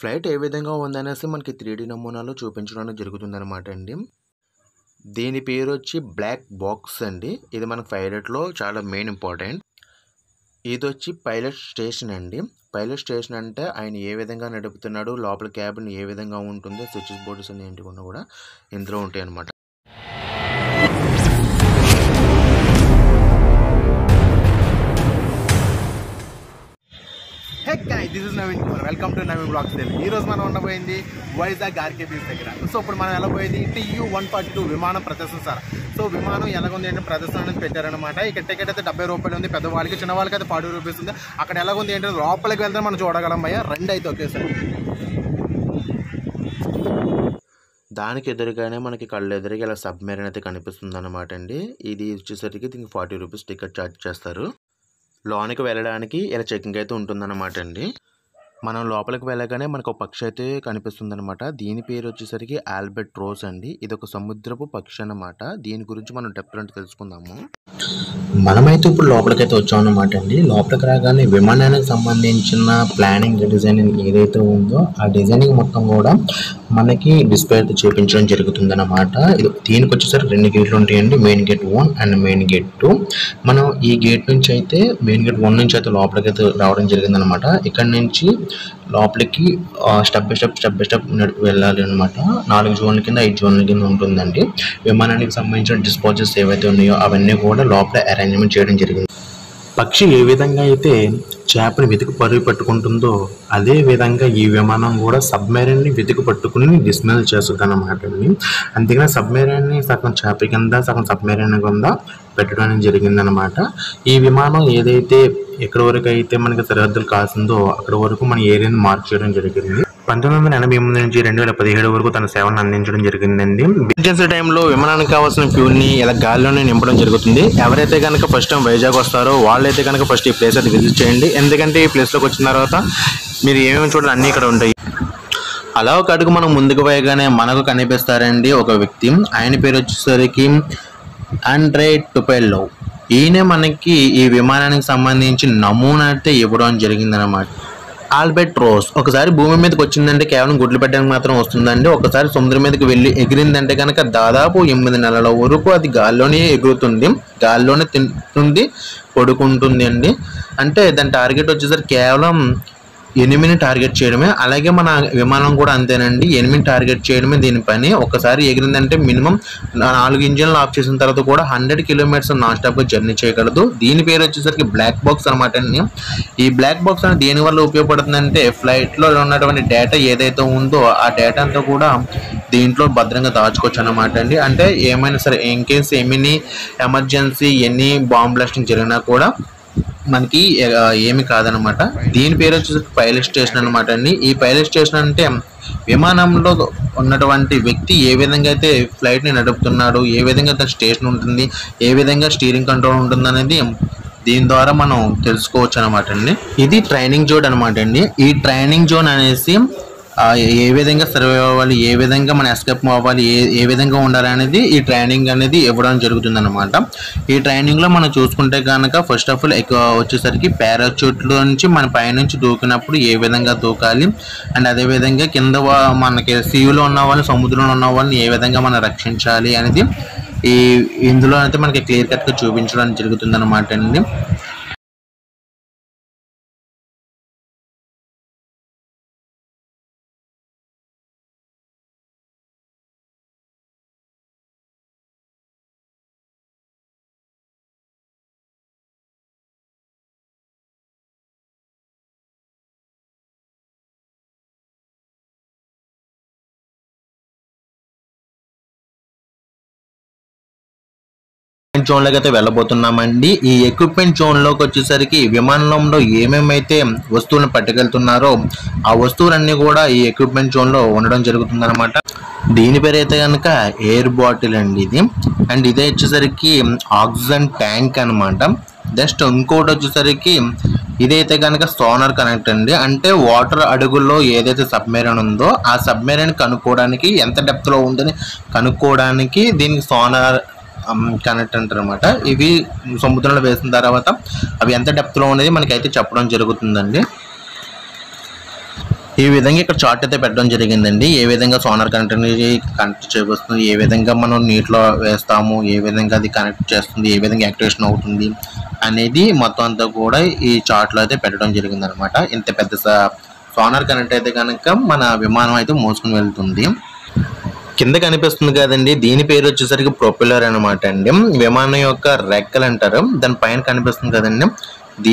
Flight ఏ విధంగా ఉందనేసి మనకి 3D నమూనాలో చూపించడానికి జరుగుతుందనమాట అండి. దీని పేరొచ్చి బ్లాక్ బాక్స్ అండి. ఇది మన పైలట్‌లో చాలా మెయిన్ ఇంపార్టెంట్. ఇదొచ్చి పైలట్ స్టేషన్ అండి. పైలట్ స్టేషన్ అంటే ఆయన ఏ విధంగా నడుపుతున్నాడు, లోపల క్యాబిన్ ఏ విధంగా ఉంటుంది, స్విచెస్ బోర్డ్స్ ఏంటివన్నా కూడా ఇందులో ఉంటాయన్నమాట. Hey guys, this is Naveen Kumar. Welcome to Naveen blogs Telugu. ఈ రోజు మనం ఉండబోయింది వైజాగ్ ఆర్కే బీచ్ దగ్గర. సో ఇప్పుడు మనం వెళ్ళబోయేది TU-142 విమానం ప్రదర్శనశాల. సో విమానం ఎలాగుంది అంటే ప్రదర్శన అనేది పెట్టారనమాట. ఇక్కడ టికెట్ అయితే 70 రూపాయలు ఉంది పెద్దవాళ్ళకి, చిన్న వాళ్ళకి అయితే 40 రూపీస్ ఉంది. అక్కడ ఎలాగుంది అంటే లోపలికి వెళ్తే మనం చూడగలం అయ్యా. రెండు అయితే ఒకేసారి. దానికి ఎదురుగానే మనకి కళ్ళు ఎదురుగా ఇలా సబ్మెరైన్ అయితే కనిపిస్తుంది అనమాట అండి. ఇది వచ్చేసరికి దీనికి 40 రూపీస్ టికెట్ ఛార్జ్ చేస్తారు. లోనికి వెళ్ళడానికి ఇలా చెకింగ్ అయితే ఉంటుందన్నమాట అండి. మనం లోపలికి వెళ్ళగానే మనకు ఒక పక్షి అయితే కనిపిస్తుంది అనమాట. దీని పేరు వచ్చేసరికి ఆల్బట్రోస్ అండి. ఇది ఒక సముద్రపు పక్షి అన్నమాట. దీని గురించి మనం డెప్త్ తెలుసుకుందాము. మనమైతే ఇప్పుడు లోపలికైతే వచ్చామన్నమాట అండి. లోపలికి రాగానే విమానానికి సంబంధించిన ప్లానింగ్ డిజైనింగ్ ఏదైతే ఉందో ఆ డిజైనింగ్ మొత్తం కూడా మనకి డిస్ప్లే అయితే చేయించడం జరుగుతుంది అన్నమాట. దీనికి వచ్చేసరికి 2 గేట్లు ఉంటాయండి. Main gate 1 and main gate 2. మనం ఈ గేట్ నుంచి అయితే మెయిన్ గేట్ 1 నుంచి అయితే లోపలికి అయితే రావడం జరిగింది అనమాట. ఇక్కడ నుంచి లోపలికి స్టెప్ బై స్టెప్ వెళ్ళాలి అనమాట. 4 జోన్ల కింద 5 జోన్ల కింద ఉంటుందండి. విమానానికి సంబంధించిన డిస్పోజల్స్ ఏవైతే ఉన్నాయో అవన్నీ కూడా లోపల అరేంజ్మెంట్ చేయడం జరిగింది. పక్షి ఏ విధంగా అయితే చేపని వెతికి పరుగు పట్టుకుంటుందో అదే విధంగా ఈ విమానం కూడా సబ్మెరైన్ని వెతికి పట్టుకుని డిస్మేల్ చేస్తుంది అన్నమాట అండి. అందుకని సబ్మెరైన్ని సగం చేప కింద సగం సబ్మెరైన్ కింద పెట్టడం జరిగిందనమాట. ఈ విమానం ఏదైతే ఎక్కడి వరకు అయితే మనకి సరిహద్దులు కాసిందో అక్కడ వరకు మన ఏరియాని మార్క్ చేయడం జరిగింది. 1988 నుంచి 2017 వరకు తన సేవను అందించడం జరిగిందండి. ఎమర్జెన్సీ టైంలో విమానానికి కావాల్సిన ఫ్యూల్ని ఇలా గాల్లోనే నింపడం జరుగుతుంది. ఎవరైతే కనుక ఫస్ట్ టైం వైజాగ్ వస్తారో వాళ్ళైతే కనుక ఫస్ట్ ఈ ప్లేస్ అయితే విజిట్ చేయండి. ఎందుకంటే ఈ ప్లేస్లోకి వచ్చిన తర్వాత మీరు ఏమేమి చూడాలి అన్నీ ఇక్కడ ఉంటాయి. అలా ఒక అడుగు మనం ముందుకు పోయగానే మనకు కనిపిస్తారండి ఒక వ్యక్తి. ఆయన పేరు వచ్చేసరికి ఆండ్రే టుపెల్లో. ఈయన మనకి ఈ విమానానికి సంబంధించి నమూనా అయితే ఇవ్వడం జరిగిందనమాట. ఆల్బట్రోస్ ఒకసారి భూమి మీదకి వచ్చిందంటే కేవలం గుడ్లు పెట్టడానికి మాత్రం వస్తుందండి. ఒకసారి సముద్రం మీదకి వెళ్ళి ఎగిరిందంటే కనుక దాదాపు 8 నెలల వరకు అది గాల్లోనే ఎగురుతుంది, గాల్లోనే తింటుంది, పడుకుంటుంది అండి. అంటే దాని టార్గెట్ వచ్చేసరికి కేవలం 8 టార్గెట్ చేయడమే. అలాగే మన విమానం కూడా అంతేనండి, 8 టార్గెట్ చేయడమే దీని పని. ఒకసారి ఎగిరిందంటే మినిమం 4 ఇంజిన్లు ఆఫ్ చేసిన తర్వాత కూడా 100 కిలోమీటర్స్ నాన్ స్టాప్గా జర్నీ చేయగలదు. దీని పేరు వచ్చేసరికి బ్లాక్ బాక్స్ అనమాట అండి. ఈ బ్లాక్ బాక్స్ అనేది దేనివల్ల ఉపయోగపడుతుందంటే ఫ్లైట్లో ఉన్నటువంటి డేటా ఏదైతే ఉందో ఆ డేటా అంతా కూడా దీంట్లో భద్రంగా దాచుకోవచ్చు అనమాట అండి. అంటే ఏమైనా సరే ఇన్ కేస్ ఎమర్జెన్సీ ఎన్ని బాంబ్ బ్లాస్టింగ్ జరిగినా కూడా మనకి ఏమి కాదనమాట. దీని పేరు వచ్చేసి పైలట్ స్టేషన్ అనమాట అండి. ఈ పైలట్ స్టేషన్ అంటే విమానంలో ఉన్నటువంటి వ్యక్తి ఏ విధంగా అయితే ఫ్లైట్ని నడుపుతున్నాడు, ఏ విధంగా తన స్టేషన్ ఉంటుంది, ఏ విధంగా స్టీరింగ్ కంట్రోల్ ఉంటుంది అనేది దీని ద్వారా మనం తెలుసుకోవచ్చు అనమాట అండి. ఇది ట్రైనింగ్ జోన్ అనమాట అండి. ఈ ట్రైనింగ్ జోన్ అనేసి ఏ విధంగా సర్వైవ్ అవ్వాలి, ఏ విధంగా మనం ఎస్కేప్ అవ్వాలి, ఏ విధంగా ఉండాలి అనేది ఈ ట్రైనింగ్ అనేది ఇవ్వడం జరుగుతుంది అనమాట. ఈ ట్రైనింగ్లో మనం చూసుకుంటే కనుక ఫస్ట్ ఆఫ్ ఆల్ వచ్చేసరికి పారాచూట్లో నుంచి మన పైనుంచి దూకినప్పుడు ఏ విధంగా దూకాలి, అండ్ అదేవిధంగా కింద మనకి సీలో ఉన్న వాళ్ళని, సముద్రంలో ఉన్న వాళ్ళని ఏ విధంగా మనం రక్షించాలి అనేది ఇందులో అయితే మనకి క్లియర్ కట్గా చూపించడం జరుగుతుంది అనమాట అండి. జోన్లోకి అయితే వెళ్ళబోతున్నామండి. ఈ ఎక్విప్మెంట్ జోన్లోకి వచ్చేసరికి విమానంలో ఏమేమైతే వస్తువులను పట్టుకెళ్తున్నారో ఆ వస్తువులన్నీ కూడా ఈ ఎక్విప్మెంట్ జోన్లో ఉండడం జరుగుతుంది అనమాట. దీని పేరు అయితే కనుక ఎయిర్ బాటిల్ అండి ఇది. అండ్ ఇదే వచ్చేసరికి ఆక్సిజన్ ట్యాంక్ అనమాట. జస్ట్ ఇంకోటి వచ్చేసరికి ఇదైతే కనుక సోనార్ కనెక్ట్ అండి. అంటే వాటర్ అడుగుల్లో ఏదైతే సబ్మెరైన్ ఉందో ఆ సబ్మెరైన్ కనుక్కోవడానికి ఎంత డెప్త్లో ఉందని కనుక్కోవడానికి దీనికి సోనార్ కనెక్ట్ అంటారు అనమాట. ఇవి సముద్రంలో వేసిన తర్వాత అవి ఎంత డెప్త్లో ఉండేది మనకైతే చెప్పడం జరుగుతుందండి. ఈ విధంగా ఇక్కడ చార్ట్ అయితే పెట్టడం జరిగిందండి. ఏ విధంగా సోనార్ కనెక్ట్ అనేది కనెక్ట్ చేయబోతుంది, ఏ విధంగా మనం నీటిలో వేస్తాము, ఏ విధంగా అది కనెక్ట్ చేస్తుంది, ఏ విధంగా యాక్టివేషన్ అవుతుంది అనేది మొత్తం అంతా కూడా ఈ చార్ట్లో అయితే పెట్టడం జరిగింది అనమాట. ఇంత పెద్ద సోనార్ కనెక్ట్ అయితే కనుక మన విమానం అయితే మోసుకుని వెళ్తుంది. కింద కనిపిస్తుంది కదండి, దీని పేరు వచ్చేసరికి ప్రొపెల్లర్ అనమాట అండి. విమానం యొక్క రెక్కలు అంటారు. దాని పైన కనిపిస్తుంది కదండి,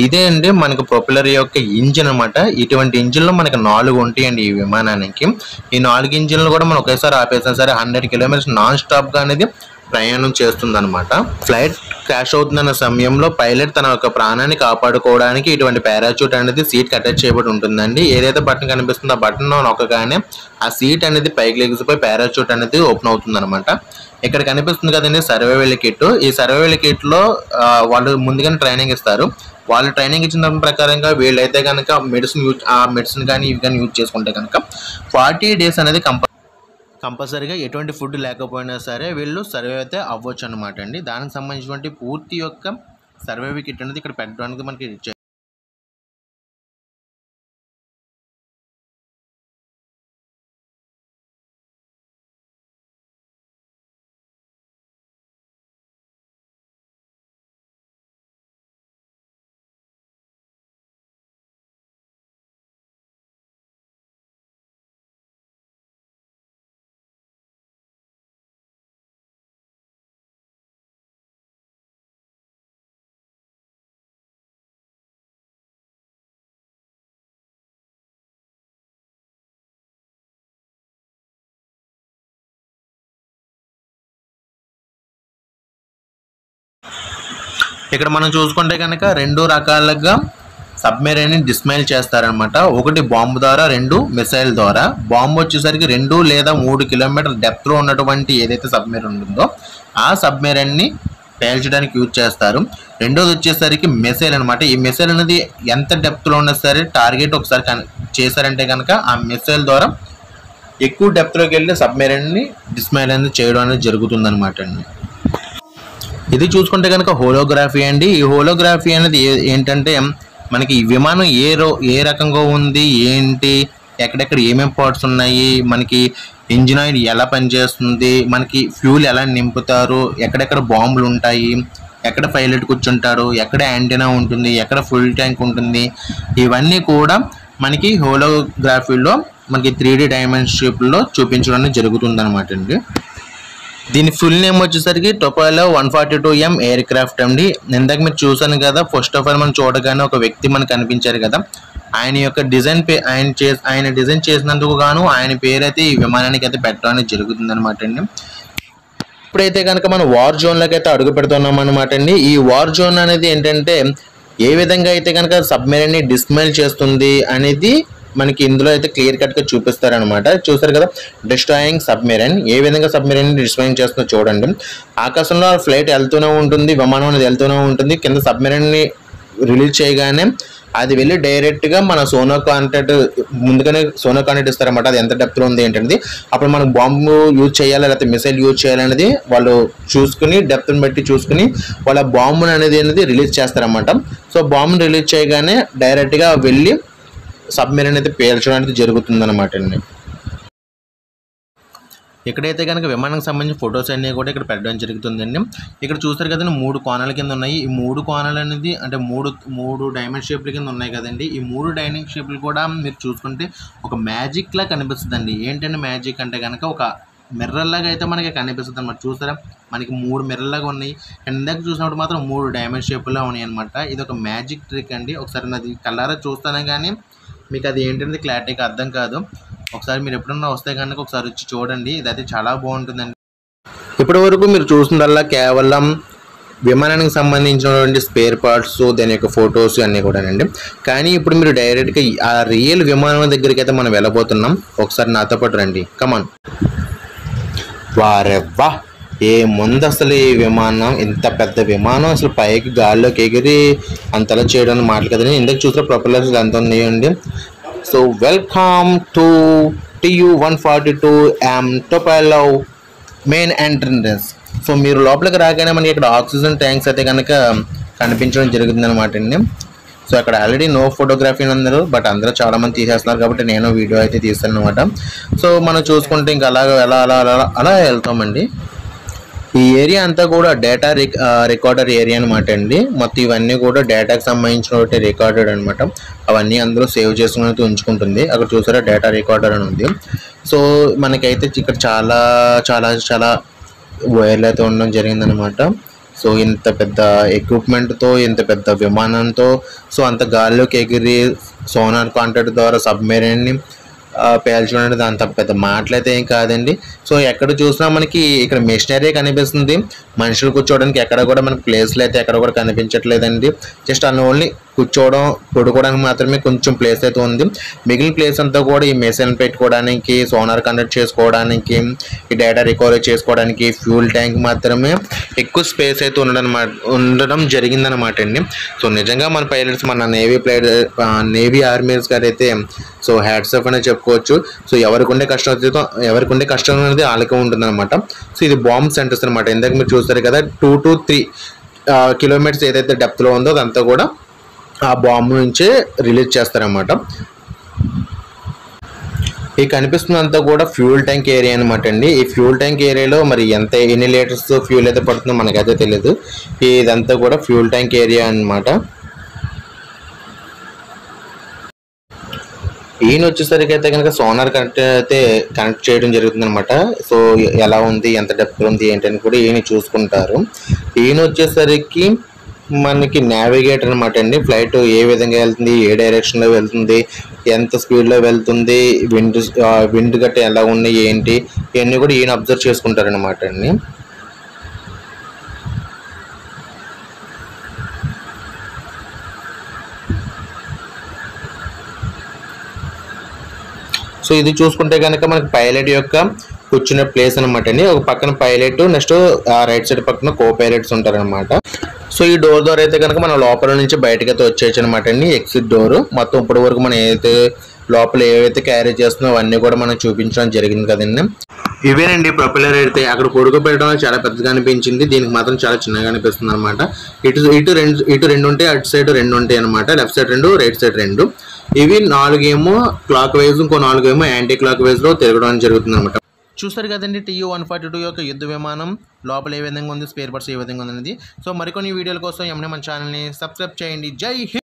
ఇదే అండి మనకు ప్రొపెల్లర్ యొక్క ఇంజిన్ అనమాట. ఇటువంటి ఇంజిన్లు మనకి 4 ఉంటాయండి ఈ విమానానికి. ఈ 4 ఇంజిన్లు కూడా మనం ఒకేసారి ఆపేసినా సరే 100 కిలోమీటర్స్ నాన్ స్టాప్గా అనేది ప్రయాణం చేస్తుంది అనమాట. ఫ్లైట్ క్రాష్ అవుతుందన్న సమయంలో పైలట్ తన యొక్క ప్రాణాన్ని కాపాడుకోవడానికి ఇటువంటి పారాచూట్ అనేది సీట్కి అటాచ్ చేయబడి ఉంటుందండి. ఏదైతే బటన్ కనిపిస్తుందో ఆ బటన్ నొక్కగానే ఆ సీట్ అనేది పైకి లెగిసిపోయి పారాచూట్ అనేది ఓపెన్ అవుతుంది అనమాట. ఇక్కడ కనిపిస్తుంది కదండి సర్వైవల్ కిట్. ఈ సర్వైవల్ కిట్లో వాళ్ళు ముందుగానే ట్రైనింగ్ ఇస్తారు. వాళ్ళు ట్రైనింగ్ ఇచ్చిన దాని ప్రకారంగా వీళ్ళైతే కనుక మెడిసిన్ కానీ ఇవి కానీ యూజ్ చేసుకుంటే కనుక 40 days అనేది కంపల్సరీగా ఎటువంటి ఫుడ్ లేకపోయినా సరే వీళ్ళు సర్వైవ్ అయితే అవ్వచ్చు అనమాట అండి. దానికి సంబంధించినటువంటి పూర్తి యొక్క సర్వైవ్ కిట్ అనేది ఇక్కడ పెట్టడానికి మనకి ఇక్కడ మనం చూసుకుంటే కనుక 2 రకాలుగా సబ్మెరైన్ని డిస్మైల్ చేస్తారనమాట. ఒకటి బాంబు ద్వారా, 2 మిసైల్ ద్వారా. బాంబు వచ్చేసరికి 2 లేదా 3 కిలోమీటర్ల డెప్త్లో ఉన్నటువంటి ఏదైతే సబ్మెరైన్ ఉంటుందో ఆ సబ్మెరైన్ని పేల్చడానికి యూజ్ చేస్తారు. రెండోది వచ్చేసరికి మిసైల్ అనమాట. ఈ మిసైల్ అనేది ఎంత డెప్త్లో ఉన్నా సరే టార్గెట్ ఒకసారి చేశారంటే కనుక ఆ మిసైల్ ద్వారా ఎక్కువ డెప్త్లోకి వెళ్ళి సబ్మెరైన్ని డిస్మైల్ అనేది చేయడం అనేది జరుగుతుంది అనమాట అండి. ఇది చూసుకుంటే కనుక హోలోగ్రఫీ అండి. ఈ హోలోగ్రఫీ అనేది ఏంటంటే మనకి ఈ విమానం ఏ రకంగా ఉంది, ఏంటి, ఎక్కడెక్కడ ఏమేమి పార్ట్స్ ఉన్నాయి, మనకి ఇంజిన్ ఆయిల్ ఎలా పనిచేస్తుంది, మనకి ఫ్యూల్ ఎలా నింపుతారు, ఎక్కడెక్కడ బాంబులు ఉంటాయి, ఎక్కడ పైలట్ కూర్చుంటారు, ఎక్కడ యాంటీనా ఉంటుంది, ఎక్కడ ఫుల్ ట్యాంక్ ఉంటుంది, ఇవన్నీ కూడా మనకి హోలోగ్రఫీలో మనకి 3D డైమెన్షన్లో చూపించడం జరుగుతుంది అనమాట అండి. దీని ఫుల్ నేమ్ వచ్చేసరికి టొపాలో 142M ఎయిర్ క్రాఫ్ట్ అండి. ఇందాక మీరు చూసాను కదా, ఫస్ట్ ఆఫ్ ఆల్ మనం చూడగానే ఒక వ్యక్తి మనకు కనిపించారు కదా, ఆయన యొక్క డిజైన్ ఆయన డిజైన్ చేసినందుకు గాను ఆయన పేరైతే ఈ విమానానికి అయితే పెట్టడం జరుగుతుంది అనమాట అండి. ఇప్పుడైతే కనుక మనం వార్ జోన్లోకి అయితే అడుగు పెడుతున్నాం అనమాట అండి. ఈ వార్ జోన్ అనేది ఏంటంటే ఏ విధంగా అయితే కనుక సబ్మెరైన్ని డిస్మైల్ చేస్తుంది అనేది మనకి ఇందులో అయితే క్లియర్ కట్గా చూపిస్తారనమాట. చూసారు కదా, డిస్ట్రాయింగ్ సబ్మెరైన్. ఏ విధంగా సబ్మెరైన్ డిస్ట్రాయింగ్ చేస్తుందో చూడండి. ఆకాశంలో ఫ్లైట్ వెళ్తూనే ఉంటుంది, విమానం అనేది వెళ్తూనే ఉంటుంది. కింద సబ్మెరైన్ని రిలీజ్ చేయగానే అది వెళ్ళి డైరెక్ట్గా మన సోనార్ కాంటాక్ట్ ముందుగానే సోనార్ కాంటాక్ట్ ఇస్తారన్నమాట. అది ఎంత డెప్త్లో ఉంది ఏంటంటే అప్పుడు మనకు బాంబు యూజ్ చేయాలి లేకపోతే మిసైల్ యూజ్ చేయాలనేది వాళ్ళు చూసుకుని డెప్త్ని బట్టి చూసుకుని వాళ్ళ బాంబుని అనేది రిలీజ్ చేస్తారన్నమాట. సో బాంబుని రిలీజ్ చేయగానే డైరెక్ట్గా వెళ్ళి సబ్మెరైన్ అయితే పేల్చడానికి జరుగుతుంది అనమాట అండి. ఇక్కడైతే కనుక విమానానికి సంబంధించిన ఫొటోస్ అన్నీ కూడా ఇక్కడ పెట్టడం జరుగుతుందండి. ఇక్కడ చూస్తారు కదండి 3 కోణాల కింద ఉన్నాయి. ఈ 3 కోణాలు అనేది అంటే మూడు డైమండ్ షేప్ల కింద ఉన్నాయి కదండి. ఈ 3 డైమండ్ షేప్లు కూడా మీరు చూసుకుంటే ఒక మ్యాజిక్ లా కనిపిస్తుందండి. ఏంటంటే మ్యాజిక్ అంటే కనుక ఒక మిర్రర్ లాగా అయితే మనకి కనిపిస్తుంది అనమాట. చూసారా, మనకి 3 మిర్రర్ లాగా ఉన్నాయి. ఇందాక చూసినప్పుడు మాత్రం 3 డైమండ్ షేప్లా ఉన్నాయి అనమాట. ఇది ఒక మ్యాజిక్ ట్రిక్ అండి. ఒకసారి నాది కలరా చూస్తానే కానీ మీకు అది ఏంటంటే క్లారిటీగా అర్థం కాదు. ఒకసారి మీరు ఎప్పుడన్నా వస్తే కనుక ఒకసారి వచ్చి చూడండి. ఇదైతే చాలా బాగుంటుందండి. ఇప్పటి వరకు మీరు చూసినదల్లా కేవలం విమానానికి సంబంధించినటువంటి స్పేర్ పార్ట్స్, దాని యొక్క ఫొటోస్ అన్నీ కూడానండి. కానీ ఇప్పుడు మీరు డైరెక్ట్గా ఆ రియల్ విమానం దగ్గరికి అయితే మనం వెళ్ళబోతున్నాం. ఒకసారి నాతో పాటు రండి, కమాన్. వారెవ్వా, ఏ ముందు అసలు ఈ విమానం, ఇంత పెద్ద విమానం అసలు పైకి గాల్లోకి ఎగిరి అంతలా చేయడానికి మాటలు కదండి. ఇందాక చూసిన ప్రొపెల్లర్స్ ఎంత ఉన్నాయండి. సో వెల్కమ్ టు TU-142M టొపాలో మెయిన్ ఎంట్రన్స్. సో మీరు లోపలికి రాగానే మనకి ఇక్కడ ఆక్సిజన్ ట్యాంక్స్ అయితే కనుక కనిపించడం జరుగుతుంది అనమాట అండి. సో అక్కడ ఆల్రెడీ నో ఫోటోగ్రఫీ అని అందరూ, బట్ అందరూ చాలా మంది తీసేస్తున్నారు కాబట్టి నేను వీడియో అయితే తీస్తాను అనమాట. సో మనం చూసుకుంటే ఇంకా అలా అలా అలా అలా అలా వెళ్తామండి. ఈ ఏరియా అంతా కూడా డేటా రికార్డర్ ఏరియా అనమాట అండి. మొత్తం ఇవన్నీ కూడా డేటాకి సంబంధించిన రికార్డెడ్ అనమాట. అవన్నీ అందరూ సేవ్ చేసుకుని ఉంచుకుంటుంది. అక్కడ చూసారా డేటా రికార్డర్ అని ఉంది. సో మనకైతే ఇక్కడ చాలా చాలా చాలా వైర్లు అయితే ఉండడం జరిగిందనమాట. సో ఇంత పెద్ద ఎక్విప్మెంట్తో, ఇంత పెద్ద విమానంతో, సో అంత గాల్లోకి ఎగిరి సోనార్ కాంటాక్ట్ ద్వారా సబ్మెరైన్ని పేల్చడం అనేది అంత పెద్ద మాటలైతే ఏం కాదండి. సో ఎక్కడ చూసినా మనకి ఇక్కడ మెషినరీ కనిపిస్తుంది. మనుషులు కూర్చోవడానికి ఎక్కడ కూడా మనకి ప్లేస్లు అయితే ఎక్కడ కూడా కనిపించట్లేదండి. జస్ట్ అన్న ఓన్లీ కూర్చోవడం, పడుకోవడానికి మాత్రమే కొంచెం ప్లేస్ అయితే ఉంది. మిగిలిన ప్లేస్ అంతా కూడా ఈ మెషిన్ పెట్టుకోవడానికి, సోనార్ కండక్ట్ చేసుకోవడానికి, ఈ డేటా రికవరీ చేసుకోవడానికి, ఫ్యూల్ ట్యాంక్ మాత్రమే ఎక్కువ స్పేస్ అయితే ఉండడం జరిగిందనమాట అండి. సో నిజంగా మన పైలట్స్, మన నేవీ ఆర్మీస్ గారు అయితే సో హ్యాట్స్ ఆఫ్ అనే చెప్పుకోవచ్చు. సో ఎవరికి ఉండే కష్టం అనేది వాళ్ళకే ఉంటుందన్నమాట. సో ఇది బాంబ్ సెంటర్స్ అనమాట. ఇందాక మీరు చూస్తారు కదా 2 to 3 కిలోమీటర్స్ ఏదైతే డెప్త్లో ఉందో అదంతా కూడా ఆ బాంబు నుంచే రిలీజ్ చేస్తారన్నమాట. ఈ కనిపిస్తున్నంతా కూడా ఫ్యూల్ ట్యాంక్ ఏరియా అనమాట అండి. ఈ ఫ్యూల్ ట్యాంక్ ఏరియాలో మరి ఎన్ని లీటర్స్ ఫ్యూల్ అయితే పడుతుందో మనకైతే తెలియదు. ఇదంతా కూడా ఫ్యూల్ ట్యాంక్ ఏరియా అనమాట. ఈయన వచ్చేసరికి అయితే కనుక సోనార్ కనెక్ట్ చేయడం జరుగుతుంది అనమాట. సో ఎలా ఉంది, ఎంత డెప్త్ ఉంది ఏంటని కూడా ఈయన చూసుకుంటారు. ఈయన వచ్చేసరికి మనకి నావిగేటర్ అనమాట అండి. ఫ్లైట్ ఏ విధంగా వెళ్తుంది, ఏ డైరెక్షన్లో వెళ్తుంది, ఎంత స్పీడ్లో వెళ్తుంది, విండ్ గట్ట ఎలా ఉన్నాయి ఏంటి, ఇవన్నీ కూడా ఈయన అబ్జర్వ్ చేసుకుంటారనమాట అండి. సో ఇది చూసుకుంటే కనుక మనకి పైలట్ యొక్క కూర్చునే ప్లేస్ అనమాట అండి. ఒక పక్కన పైలట్, నెక్స్ట్ రైట్ సైడ్ పక్కన కో పైలట్స్ ఉంటారనమాట. సో ఈ డోర్ ద్వారా అయితే కనుక మనం లోపల నుంచి బయటకి అయితే వచ్చేయచ్చు అనమాట అండి. ఎగ్జిట్ డోర్ మొత్తం ఇప్పటి వరకు మనం ఏదైతే లోపల ఏవైతే క్యారీ చేస్తున్నామో అవన్నీ కూడా మనం చూపించడం జరిగింది కదండి. ఇవేనండి ప్రొపెల్లర్ అయితే. అక్కడ పొడుగు పెట్టడం చాలా పెద్దగా అనిపించింది, దీనికి మాత్రం చాలా చిన్నగా అనిపిస్తుంది అనమాట. ఇటు రెండు ఉంటాయి, అటు సైడ్ 2 ఉంటాయి అనమాట. Left side 2, right side 2. ఇవి 4 ఏమో క్లాక్ వైజ్, ఇంకో 4 ఏమో యాంటీ క్లాక్ వైజ్లో తిరగడం జరుగుతుంది అనమాట. చూస్తారు కదండి TU-142 యొక్క యుద్ధ విమానం లోపల ఏ విధంగా ఉంది, స్పేర్ పార్ట్స్ ఏ విధంగా ఉంది అనేది. సో మరికొన్ని వీడియోల కోసం మన ఛానల్ని సబ్స్క్రైబ్ చేయండి. జై హింద్.